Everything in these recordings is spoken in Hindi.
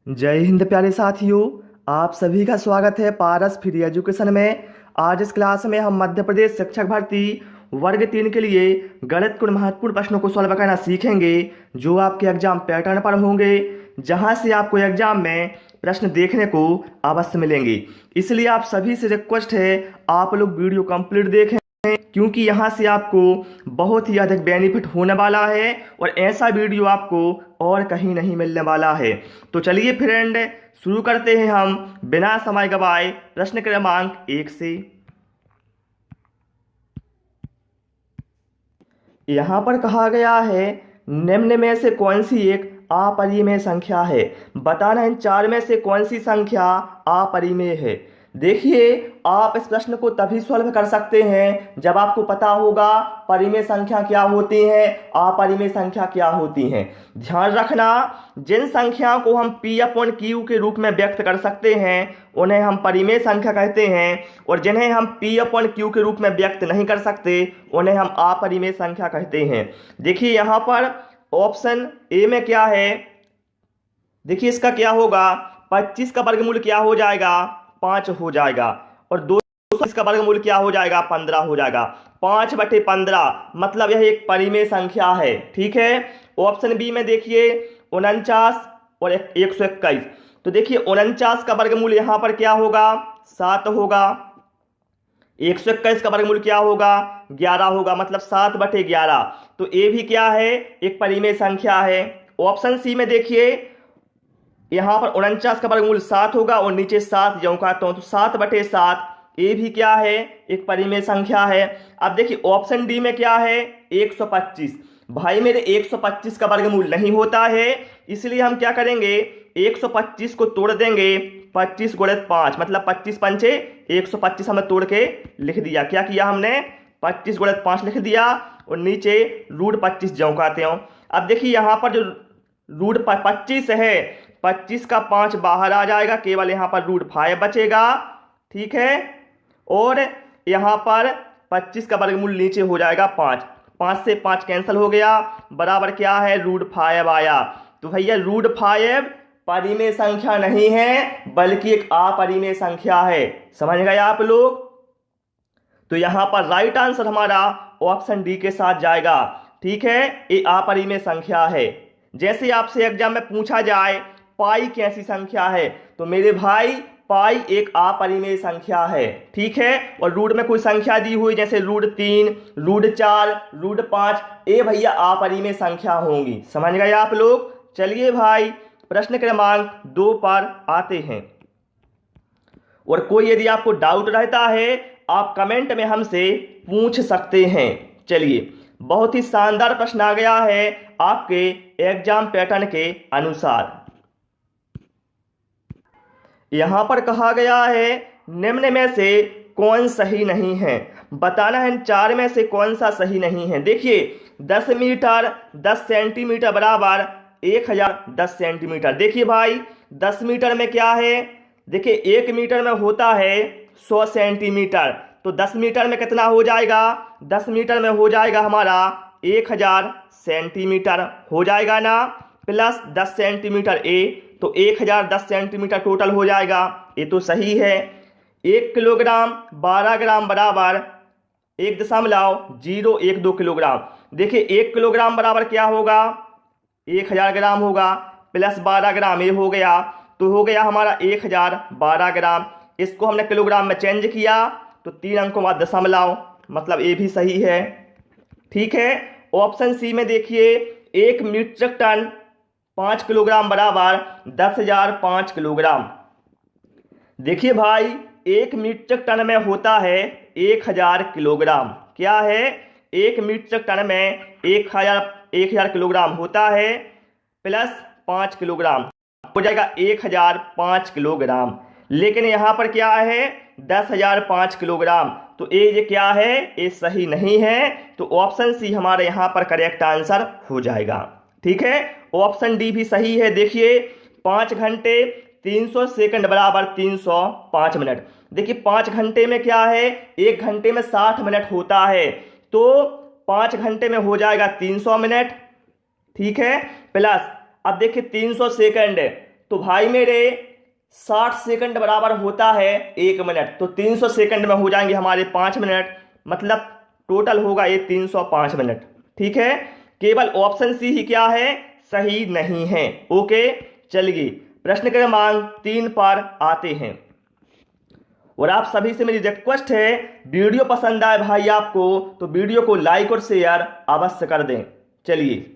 जय हिंद प्यारे साथियों। आप सभी का स्वागत है पारस फ्री एजुकेशन में। आज इस क्लास में हम मध्य प्रदेश शिक्षक भर्ती वर्ग 3 के लिए गणित के महत्वपूर्ण प्रश्नों को सॉल्व करना सीखेंगे जो आपके एग्जाम पैटर्न पर होंगे, जहां से आपको एग्जाम में प्रश्न देखने को अवश्य मिलेंगे। इसलिए आप सभी से रिक्वेस्ट है आप लोग वीडियो कंप्लीट देखें, क्योंकि यहाँ से आपको बहुत ही अधिक बेनिफिट होने वाला है और ऐसा वीडियो आपको और कहीं नहीं मिलने वाला है। तो चलिए फ्रेंड, शुरू करते हैं हम बिना समय गवाए प्रश्न क्रमांक 1 से। यहाँ पर कहा गया है निम्न में से कौन सी एक अपरिमेय संख्या है। बताना है इन चार में से कौन सी संख्या अपरिमेय है। देखिए, आप इस प्रश्न को तभी सॉल्व कर सकते हैं जब आपको पता होगा परिमेय संख्या क्या होती है, अपरिमेय संख्या क्या होती है। ध्यान रखना, जिन संख्याओं को हम P/Q के रूप में व्यक्त कर सकते हैं उन्हें हम परिमेय संख्या कहते हैं, और जिन्हें हम P/Q के रूप में व्यक्त नहीं कर सकते उन्हें हम अपरिमेय संख्या कहते हैं। देखिए यहाँ पर ऑप्शन ए में क्या है, देखिए इसका क्या होगा, 25 का वर्गमूल क्या हो जाएगा, 5 हो जाएगा, और 220 का वर्गमूल क्या हो जाएगा, 15 हो जाएगा। 5/15 मतलब यह एक परिमेय संख्या है। ठीक है। ऑप्शन बी में देखिए 49 और 121। तो देखिए 49 का वर्गमूल यहाँ पर क्या होगा, 7 होगा। 121 का वर्गमूल क्या होगा, 11 होगा, मतलब 7/11। तो ये भी क्या है, एक परिमेय संख्या है। ऑप्शन सी में देखिए यहाँ पर 49 का वर्गमूल 7 होगा और नीचे 7 जो काटता हूं तो 7/7, ये भी क्या है, एक परिमेय संख्या है। अब देखिए ऑप्शन डी में क्या है, 125। भाई मेरे 125 का वर्गमूल नहीं होता है, इसलिए हम क्या करेंगे, 125 को तोड़ देंगे 25 × 5, मतलब 25 पंचे 125 हमने तोड़ के लिख दिया। क्या किया हमने, 25 × 5 लिख दिया और नीचे √25 जौकाते हो। अब देखिए यहाँ पर जो √25 है, 25 का 5 बाहर आ जाएगा, केवल यहाँ पर √5 बचेगा। ठीक है। और यहाँ पर 25 का वर्गमूल नीचे हो जाएगा 5, 5 से 5 कैंसिल हो गया, बराबर क्या है, √5 आया। तो भैया √5 परिमेय संख्या नहीं है बल्कि एक अपरिमेय संख्या है। समझ गए आप लोग। तो यहाँ पर राइट आंसर हमारा ऑप्शन डी के साथ जाएगा। ठीक है, ये अपरिमेय संख्या है। जैसे आपसे एग्जाम में पूछा जाए पाई कैसी संख्या है, तो मेरे भाई पाई एक अपरिमेय संख्या है। ठीक है। और रूट में कोई संख्या दी हुई जैसे √3, √4, √5, ये भैया अपरिमेय संख्या होंगी। समझ गए आप लोग। चलिए भाई प्रश्न क्रमांक 2 पर आते हैं। और कोई यदि आपको डाउट रहता है आप कमेंट में हमसे पूछ सकते हैं। चलिए, बहुत ही शानदार प्रश्न आ गया है आपके एग्जाम पैटर्न के अनुसार। यहां पर कहा गया है निम्न में से कौन सही नहीं है। बताना है इन चार में से कौन सा सही नहीं है। देखिए 10 मीटर 10 सेंटीमीटर बराबर 1010 सेंटीमीटर। देखिए भाई 10 मीटर में क्या है, देखिए 1 मीटर में होता है 100 सेंटीमीटर, तो 10 मीटर में कितना हो जाएगा, 10 मीटर में हो जाएगा हमारा 1000 सेंटीमीटर हो जाएगा ना, प्लस 10 सेंटीमीटर ए, तो 1010 सेंटीमीटर टोटल हो जाएगा। ये तो सही है। 1 किलोग्राम 12 ग्राम बराबर 1.012 किलोग्राम। देखिए 1 किलोग्राम बराबर क्या होगा, 1000 ग्राम होगा, प्लस 12 ग्राम ये हो गया, तो हो गया हमारा 1012 ग्राम। इसको हमने किलोग्राम में चेंज किया तो 3 अंकों बाद दशमलव, मतलब ये भी सही है। ठीक है। ऑप्शन सी में देखिए 1 मीट्रिक टन 5 किलोग्राम बराबर 10,005 किलोग्राम। देखिए भाई 1 मीट्रिक टन में होता है 1000 किलोग्राम। क्या है, 1 मीट्रिक टन में 1000 किलोग्राम होता है, प्लस 5 किलोग्राम हो जाएगा 1005 किलोग्राम। लेकिन यहाँ पर क्या है, 10,005 किलोग्राम, तो ये क्या है, ये सही नहीं है। तो ऑप्शन सी हमारे यहाँ पर करेक्ट आंसर हो जाएगा। ठीक है। ऑप्शन डी भी सही है। देखिए 5 घंटे 300 सेकंड बराबर 305 मिनट। देखिए 5 घंटे में क्या है, 1 घंटे में 60 मिनट होता है, तो 5 घंटे में हो जाएगा 300 मिनट। ठीक है। प्लस अब देखिए 300 सेकंड, तो भाई मेरे 60 सेकंड बराबर होता है 1 मिनट, तो 300 सेकंड में हो जाएंगे हमारे 5 मिनट, मतलब टोटल होगा ये 305 मिनट। ठीक है, केवल ऑप्शन सी ही क्या है, सही नहीं है। ओके, चलिए प्रश्न क्रमांक 3 पर आते हैं। और आप सभी से मेरी रिक्वेस्ट है, वीडियो पसंद आए भाई आपको तो वीडियो को लाइक और शेयर अवश्य कर दें। चलिए,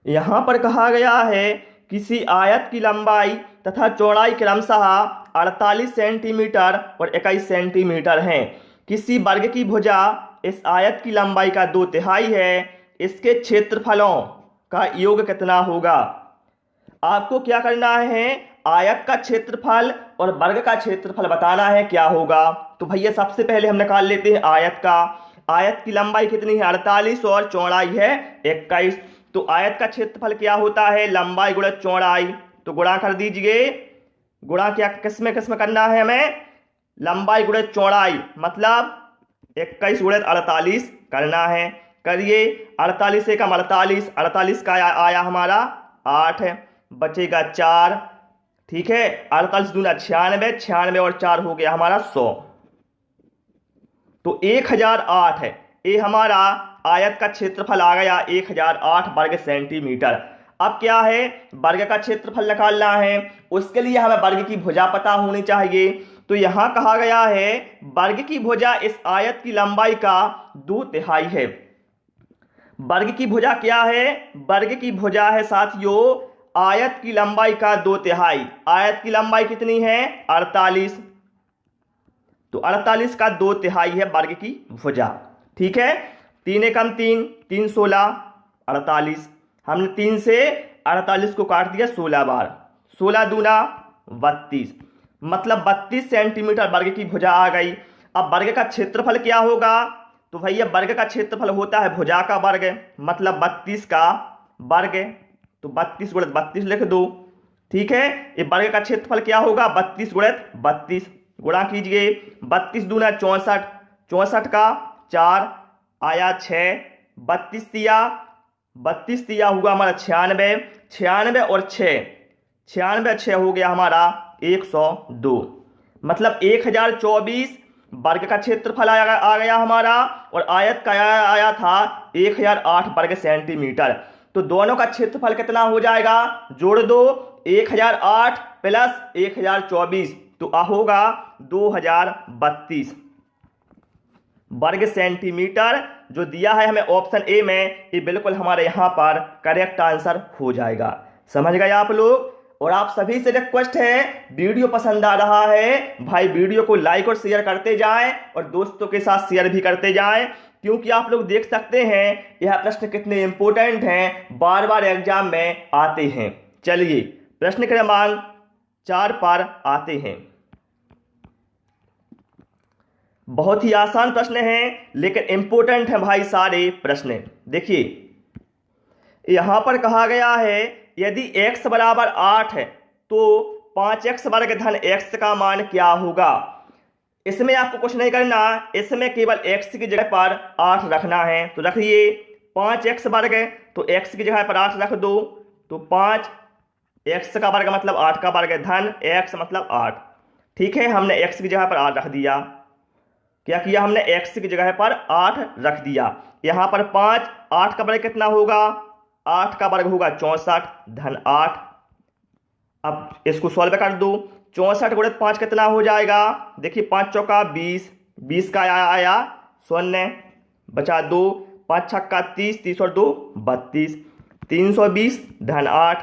यहां पर कहा गया है किसी आयत की लंबाई तथा चौड़ाई क्रमशः 48 सेंटीमीटर और 21 सेंटीमीटर है। किसी वर्ग की भुजा इस आयत की लंबाई का 2/3 है। इसके क्षेत्रफलों का योग कितना होगा? आपको क्या करना है, आयत का क्षेत्रफल और वर्ग का क्षेत्रफल बताना है क्या होगा। तो भैया सबसे पहले हम निकाल लेते हैं आयत का। आयत की लंबाई कितनी है, 48 और चौड़ाई है 21। तो आयत का क्षेत्रफल क्या होता है, लंबाई गुणा चौड़ाई। तो गुणा कर दीजिए। गुणा क्या किस में करना है हमें, लंबाई गुणा चौड़ाई, मतलब 21 गुणा 48 करना है। करिए, 48 एकम 48, 48 का आया हमारा 8, बचेगा 4। ठीक है, 48 दूना 96, 96 और 4 हो गया हमारा 100। तो 1008 है ये हमारा आयत का क्षेत्रफल आ गया, 1008 वर्ग सेंटीमीटर। अब क्या है, वर्ग का क्षेत्रफल निकालना है, उसके लिए हमें वर्ग की भुजा पता होनी चाहिए। तो यहां कहा गया है वर्ग की भुजा इस आयत की लंबाई का 2/3 है। वर्ग की भुजा क्या है, वर्ग की भुजा है साथियों आयत की लंबाई का 2/3। आयत की लंबाई कितनी है, 48। तो 48 का 2/3 है वर्ग की भुजा। ठीक है, 3 एकम 3, 3 16, 48। हमने 3 से 48 को काट दिया 16 बार, 16 दूना 32, मतलब 32 सेंटीमीटर वर्ग की भुजा आ गई। अब वर्ग का क्षेत्रफल क्या होगा, तो भैया वर्ग का क्षेत्रफल होता है भुजा का वर्ग, मतलब 32 का वर्ग। तो 32 गुणित 32 लिख दो। ठीक है, ये वर्ग का क्षेत्रफल क्या होगा, 32 गुणित 32। गुणा कीजिए, 32 दूना 64, 64 का 4 आया 6, 32 दिया हुआ हमारा 96, 96 और 6, 96 6 हो गया हमारा 102, मतलब 1024 वर्ग का क्षेत्रफल आ गया हमारा, और आयत का आया था 1008 वर्ग सेंटीमीटर। तो दोनों का क्षेत्रफल कितना हो जाएगा, जोड़ दो, 1008 प्लस 1024, तो होगा 2032 वर्ग सेंटीमीटर। जो दिया है हमें ऑप्शन ए में, ये बिल्कुल हमारे यहां पर करेक्ट आंसर हो जाएगा। समझ गए आप लोग। और आप सभी से रिक्वेस्ट है, वीडियो पसंद आ रहा है भाई वीडियो को लाइक और शेयर करते जाएं, और दोस्तों के साथ शेयर भी करते जाएं, क्योंकि आप लोग देख सकते हैं यह प्रश्न कितने इंपॉर्टेंट हैं, बार बार एग्जाम में आते हैं। चलिए प्रश्न क्रमांक 4 पर आते हैं। बहुत ही आसान प्रश्न है लेकिन इंपॉर्टेंट है भाई सारे प्रश्न। देखिए, यहां पर कहा गया है यदि x बराबर 8 है तो 5x वर्ग धन x का मान क्या होगा। इसमें आपको कुछ नहीं करना, इसमें केवल x की जगह पर 8 रखना है। तो रखिए 5x वर्ग, तो x की जगह पर 8 रख दो, तो 5x का वर्ग मतलब 8 का वर्ग, धन x मतलब 8। ठीक है, हमने x की जगह पर 8 रख दिया। क्या किया हमने, x की जगह पर 8 रख दिया। यहां पर 5, 8 का वर्ग कितना होगा, 8 का वर्ग होगा 64 धन 8। अब इसको सॉल्व कर दो, 64 गुणित 5 कितना हो जाएगा, देखिए 5 चौका 20, 20 का आया 0, बचा 2, 5 छक्का 30, 30 और 2 32, 320 धन 8।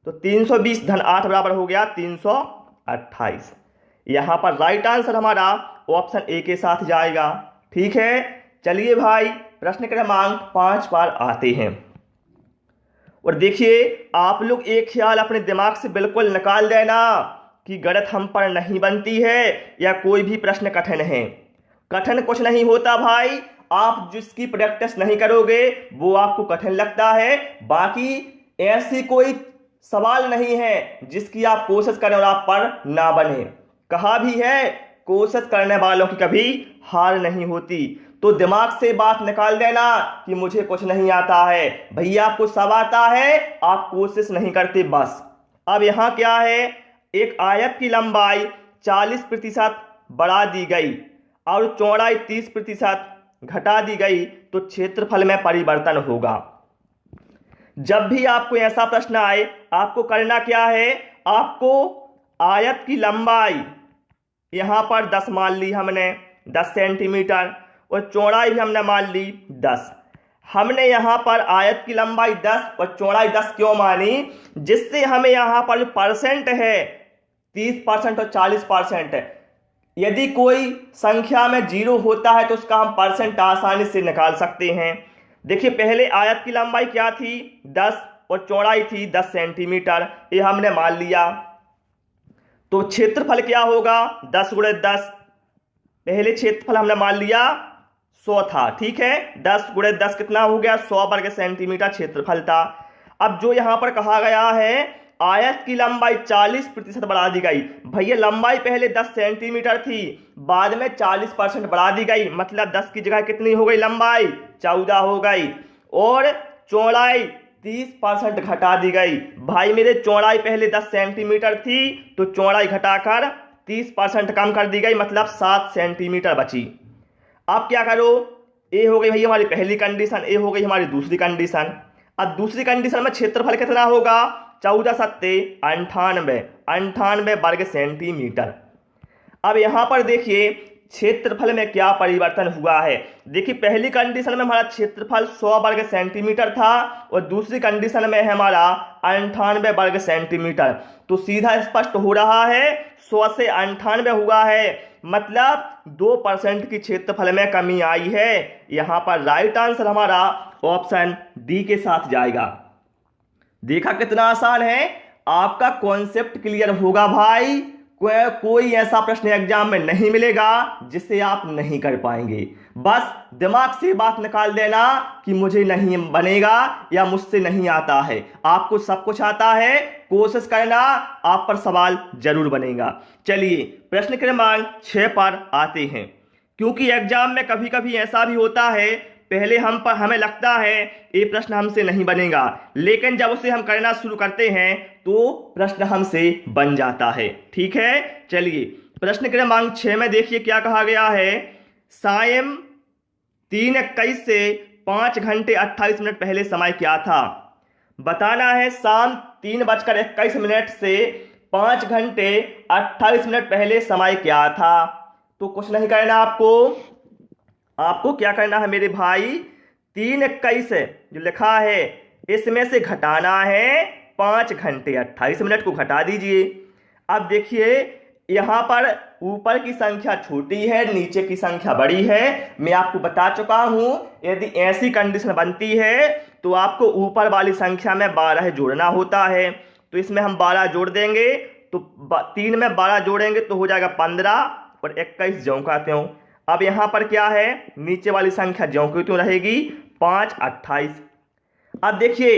तो 320 धन 8 बराबर हो गया 328। यहां पर राइट आंसर हमारा ऑप्शन ए के साथ जाएगा। ठीक है, चलिए भाई प्रश्न क्रमांक 5 पर आते हैं। और देखिए, आप लोग एक ख्याल अपने दिमाग से बिल्कुल निकाल देना कि गणित हम पर नहीं बनती है या कोई भी प्रश्न कठिन है। कठिन कुछ नहीं होता भाई, आप जिसकी प्रैक्टिस नहीं करोगे वो आपको कठिन लगता है। बाकी ऐसी कोई सवाल नहीं है जिसकी आप कोशिश करें और आप पर ना बने। कहा भी है, कोशिश करने वालों की कभी हार नहीं होती। तो दिमाग से बात निकाल देना कि मुझे कुछ नहीं आता है। भैया आपको सब आता है, आप कोशिश नहीं करते बस। अब यहाँ क्या है, एक आयत की लंबाई 40% बढ़ा दी गई और चौड़ाई 30% घटा दी गई तो क्षेत्रफल में परिवर्तन होगा। जब भी आपको ऐसा प्रश्न आए आपको करना क्या है, आपको आयत की लंबाई यहां पर 10 मान ली हमने, 10 सेंटीमीटर, और चौड़ाई भी हमने मान ली 10। हमने यहां पर आयत की लंबाई 10 और चौड़ाई 10 क्यों मानी, जिससे हमें यहां पर जो परसेंट है 30% और 40% है, यदि कोई संख्या में 0 होता है तो उसका हम परसेंट आसानी से निकाल सकते हैं। देखिए पहले आयत की लंबाई क्या थी 10 और चौड़ाई थी 10 सेंटीमीटर, ये हमने मान लिया। तो क्षेत्रफल क्या होगा 10 गुणे 10, पहले क्षेत्रफल हमने मान लिया 100 था, ठीक है, 10 गुणे 10 कितना हो गया 100 वर्ग सेंटीमीटर क्षेत्रफल था। अब जो यहां पर कहा गया है आयत की लंबाई 40% बढ़ा दी गई, भैया लंबाई पहले 10 सेंटीमीटर थी, बाद में 40% बढ़ा दी गई, मतलब 10 की जगह कितनी हो गई लंबाई 14 हो गई, और चौड़ाई 30% घटा दी गई। भाई मेरे चौड़ाई पहले 10 सेंटीमीटर थी तो चौड़ाई घटाकर 30% कम कर दी गई, मतलब 7 सेंटीमीटर बची। अब क्या करो, ये हो गई भाई हमारी पहली कंडीशन, ये हो गई हमारी दूसरी कंडीशन। अब दूसरी कंडीशन में क्षेत्रफल कितना होगा 14 सत्ते 98, 98 वर्ग सेंटीमीटर। अब यहां पर देखिए क्षेत्रफल में क्या परिवर्तन हुआ है। देखिए पहली कंडीशन में हमारा क्षेत्रफल 100 वर्ग सेंटीमीटर था और दूसरी कंडीशन में है हमारा 98 वर्ग सेंटीमीटर। तो सीधा स्पष्ट हो रहा है 100 से 98 हुआ है, मतलब 2% की क्षेत्रफल में कमी आई है। यहां पर राइट आंसर हमारा ऑप्शन डी के साथ जाएगा। देखा कितना आसान है, आपका कॉन्सेप्ट क्लियर होगा भाई। कोई ऐसा प्रश्न एग्जाम में नहीं मिलेगा जिसे आप नहीं कर पाएंगे। बस दिमाग से बात निकाल देना कि मुझे नहीं बनेगा या मुझसे नहीं आता है, आपको सब कुछ आता है, कोशिश करना आप पर सवाल जरूर बनेगा। चलिए प्रश्न क्रमांक 6 पर आते हैं। क्योंकि एग्जाम में कभी कभी ऐसा भी होता है, पहले हमें लगता है ये प्रश्न हमसे नहीं बनेगा, लेकिन जब उसे हम करना शुरू करते हैं तो प्रश्न हमसे बन जाता है। ठीक है, चलिए प्रश्न क्रमांक 6 में देखिए क्या कहा गया है। सायं 3:21 से 5 घंटे 28 मिनट पहले समय क्या था। बताना है शाम 3:21 से 5 घंटे 28 मिनट पहले समय क्या था। तो कुछ नहीं करना, आपको क्या करना है मेरे भाई, 3:21 जो लिखा है इसमें से घटाना है 5 घंटे 28 मिनट को घटा दीजिए। अब देखिए यहां पर ऊपर की संख्या छोटी है, नीचे की संख्या बड़ी है। मैं आपको बता चुका हूं यदि ऐसी कंडीशन बनती है तो आपको ऊपर वाली संख्या में 12 जोड़ना होता है। तो इसमें हम 12 जोड़ देंगे, तो 3 में 12 जोड़ेंगे तो हो जाएगा 15 और 21 ज्यों का त्यों। अब यहां पर क्या है, नीचे वाली संख्या ज्यों की त्यों रहेगी 5 28। अब देखिए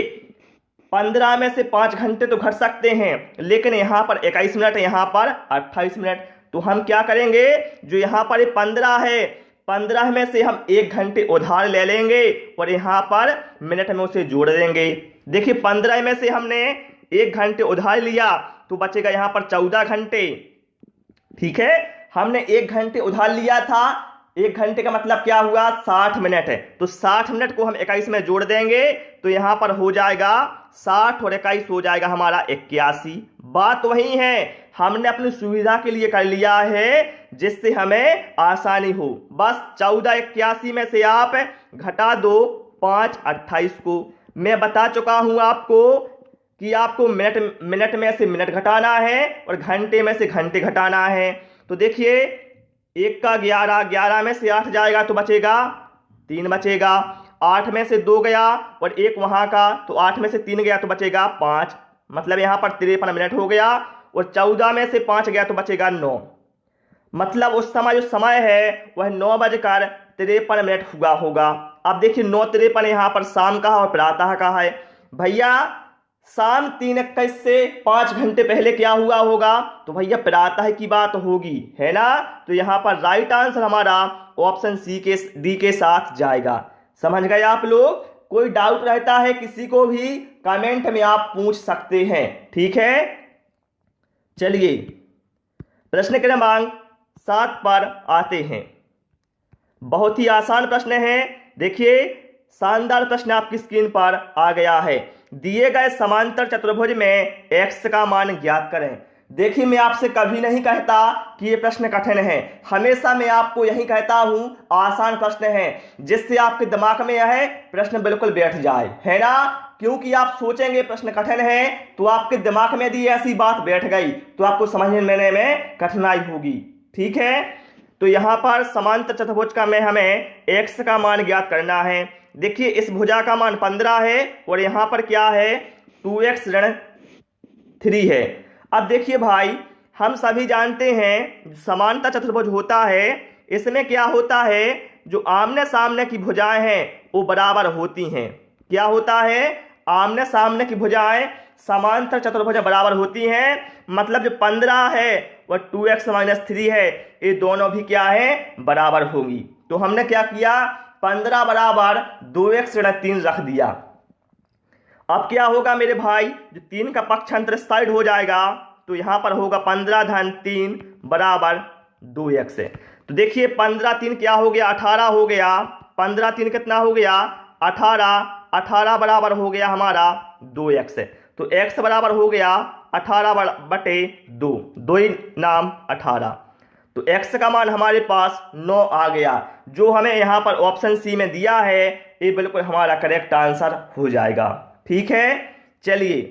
15 में से 5 घंटे तो घट सकते हैं, लेकिन यहां पर 21 मिनट, यहां पर 28 मिनट। तो हम क्या करेंगे, जो यहां पर 15 है 15 में से हम 1 घंटे उधार ले लेंगे और यहां पर मिनट में उसे जोड़ देंगे। देखिए 15 में से हमने 1 घंटे उधार लिया तो बचेगा यहां पर 14 घंटे। ठीक है, हमने 1 घंटे उधार लिया था, 1 घंटे का मतलब क्या हुआ 60 मिनट है, तो 60 मिनट को हम 21 में जोड़ देंगे तो यहां पर हो जाएगा 60 और 21 हो जाएगा हमारा 81। बात वही है, हमने अपनी सुविधा के लिए कर लिया है जिससे हमें आसानी हो। बस 14 81 में से आप घटा दो 5 28 को। मैं बता चुका हूं आपको कि आपको मिनट में से मिनट घटाना है और घंटे में से घंटे घटाना है। तो देखिए 1 का 11, 11 में से 8 जाएगा तो बचेगा 3 बचेगा, 8 में से 2 गया और 1 वहां का, तो 8 में से 3 गया तो बचेगा 5, मतलब यहां पर 53 मिनट हो गया। और 14 में से 5 गया तो बचेगा 9, मतलब उस समय जो समय है वह 9:53 हुआ होगा। अब देखिए 9:53 यहां पर शाम का और प्रातः का है। भैया शाम 3:21 से 5 घंटे पहले क्या हुआ होगा, तो भैया प्रातः की बात होगी, है ना। तो यहां पर राइट आंसर हमारा ऑप्शन डी के साथ जाएगा। समझ गए आप लोग। कोई डाउट रहता है किसी को भी कमेंट में आप पूछ सकते हैं, ठीक है। चलिए प्रश्न क्रमांक 7 पर आते हैं। बहुत ही आसान प्रश्न है। देखिए शानदार प्रश्न आपकी स्क्रीन पर आ गया है। दिए गए समांतर चतुर्भुज में x का मान ज्ञात करें। देखिए मैं आपसे कभी नहीं कहता कि ये प्रश्न कठिन है, हमेशा मैं आपको यही कहता हूं आसान प्रश्न है, जिससे आपके दिमाग में यह प्रश्न बिल्कुल बैठ जाए, है ना। क्योंकि आप सोचेंगे प्रश्न कठिन है तो आपके दिमाग में यदि ऐसी बात बैठ गई तो आपको समझने में कठिनाई होगी, ठीक है। तो यहां पर समांतर चतुर्भुज का में हमें x का मान ज्ञात करना है। देखिए इस भुजा का मान 15 है और यहां पर क्या है 2x ऋण 3 है। अब देखिए भाई हम सभी जानते हैं समांतर चतुर्भुज होता है, इसमें क्या होता है जो आमने सामने की भुजाएं हैं वो बराबर होती हैं। क्या होता है, आमने सामने की भुजाएं समांतर चतुर्भुज बराबर होती हैं। मतलब जो 15 है और 2x - 3 है ये दोनों भी क्या है बराबर होंगी। तो हमने क्या किया 15 बराबर 2x ऋण 3 रख दिया। अब क्या होगा मेरे भाई, जो 3 का पक्षांतर साइड हो जाएगा तो यहां पर होगा 15 धन 3 बराबर 2x। तो देखिए 15 3 क्या हो गया 18 हो गया। 15 3 कितना हो गया 18, 18 बराबर हो गया हमारा 2x। तो x बराबर हो गया 18/2, 2 ही नाम 18। तो x का मान हमारे पास 9 आ गया, जो हमें यहाँ पर ऑप्शन सी में दिया है ये बिल्कुल हमारा करेक्ट आंसर हो जाएगा, ठीक है। चलिए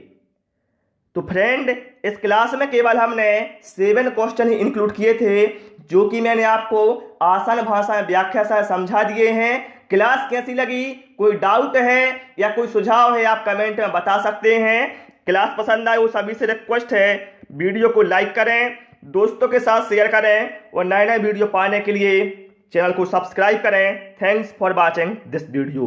तो फ्रेंड इस क्लास में केवल हमने 7 क्वेश्चन ही इंक्लूड किए थे, जो कि मैंने आपको आसान भाषा में व्याख्या से समझा दिए हैं। क्लास कैसी लगी, कोई डाउट है या कोई सुझाव है आप कमेंट में बता सकते हैं। क्लास पसंद आए वो सभी से रिक्वेस्ट है वीडियो को लाइक करें, दोस्तों के साथ शेयर करें और नए नए वीडियो पाने के लिए चैनल को सब्सक्राइब करें। Thanks for watching this video.